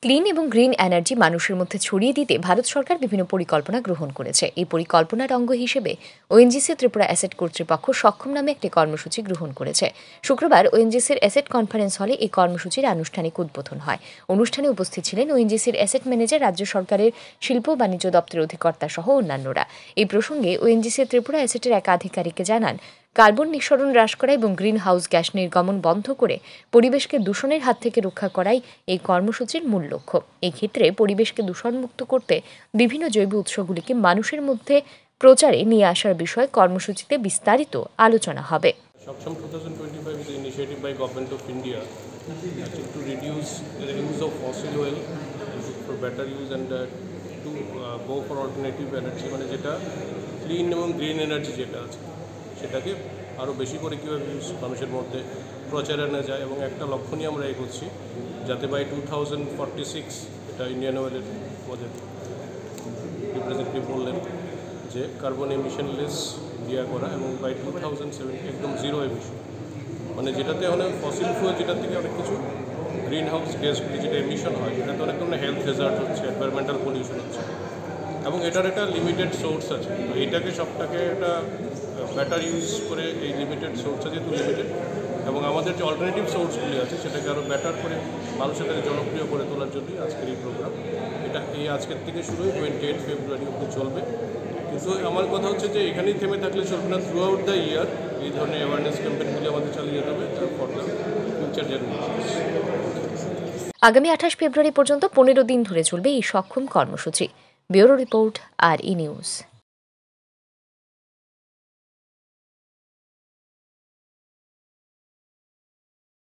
Clean এবং green energy মানুষের মধ্যে ছড়িয়ে দিতে ভারত সরকার বিভিন্ন পরিকল্পনা গ্রহণ করেছে। এই পরিকল্পনার অঙ্গ হিসেবে ওএনজিসি ত্রিপুরা অ্যাসেট কর্তৃপক্ষ সক্ষম নামে একটি কর্মসূচি গ্রহণ করেছে। শুক্রবার ওএনজিসির অ্যাসেট কনফারেন্স হলে এই কর্মসূচির আনুষ্ঠানিক উদ্বোধন হয়। অনুষ্ঠানে উপস্থিত ছিলেন ওএনজিসির অ্যাসেট ম্যানেজার, রাজ্য সরকারের শিল্প ও বাণিজ্য দপ্তরের অধিকর্তা সহ অন্যান্যরা। এই প্রসঙ্গে ওএনজিসি ত্রিপুরা অ্যাসেটের এক আধিকারিক জানান, কার্বন নিঃসরণ হ্রাস করা এবং গ্রিন হাউস গ্যাস নির্গমন বন্ধ করে পরিবেশকে দূষণের হাত থেকে রক্ষা করাই এই কর্মসূচির মূল লক্ষ্য। এই ক্ষেত্রে পরিবেশকে দূষণমুক্ত করতে বিভিন্ন জৈব উৎসগুলিকে মানুষের মধ্যে প্রচারে নিয়ে আসার বিষয়ে কর্মসূচিতে বিস্তারিত আলোচনা হবে। Saksham 2025 is an initiative by Government of India to reduce the use of fossil oil for better use and to go for alternative energy, মানে যেটা ক্লিন এবং গ্রিন এনার্জি যেটা আছে সেটাকে আরও বেশি করে কীভাবে মানুষের মধ্যে প্রচার আনা যায়, এবং একটা লক্ষ্য নিয়ে আমরা এগোচ্ছি যাতে বাই 2046 এটা ইন্ডিয়ান অয়েলের আমাদের রিপ্রেজেন্টেটিভ বললেন যে কার্বন এমিশনলেস ইন্ডিয়া করা, এবং বাই 2070 একদম জিরো এমিশন, মানে যেটাতে অনেক ফসিল ফুয়েল যেটার থেকে অনেক কিছু গ্রিন হাউস গ্যাসগুলি যেটা এমিশন হয় সেটাতে অনেক ধরনের হেলথ হ্যাজার্ড হচ্ছে, এনভায়রনমেন্টাল পলিউশন হচ্ছে, এবং এটার একটা লিমিটেড সোর্স আছে। তো এইটাকে সবটাকে একটা বেটার ইউজ করে এই লিমিটেড সোর্সটা যেহেতু লিমিটেড, এবং আমাদের যে অল্টারনেটিভ সোর্সগুলি আছে সেটাকে আরও বেটার করে মানুষের কাছে জনপ্রিয় করে তোলার জন্যই আজকের এই প্রোগ্রাম। এটা এই আজকের থেকে শুরু 28 ফেব্রুয়ারি অবধি চলবে। কিন্তু আমার কথা হচ্ছে যে এখানেই থেমে থাকলে চলবে না, থ্রু আউট দ্য ইয়ার এই ধরনের অ্যাওয়ারনেস ক্যাম্পেইনগুলি আমাদের চালিয়ে যেতে হবে ফর দ্য ফিউচার জেনারেশনস। আগামী 28 ফেব্রুয়ারি পর্যন্ত 15 দিন ধরে চলবে এই সক্ষম কর্মসূচি। Bureau report, RE news.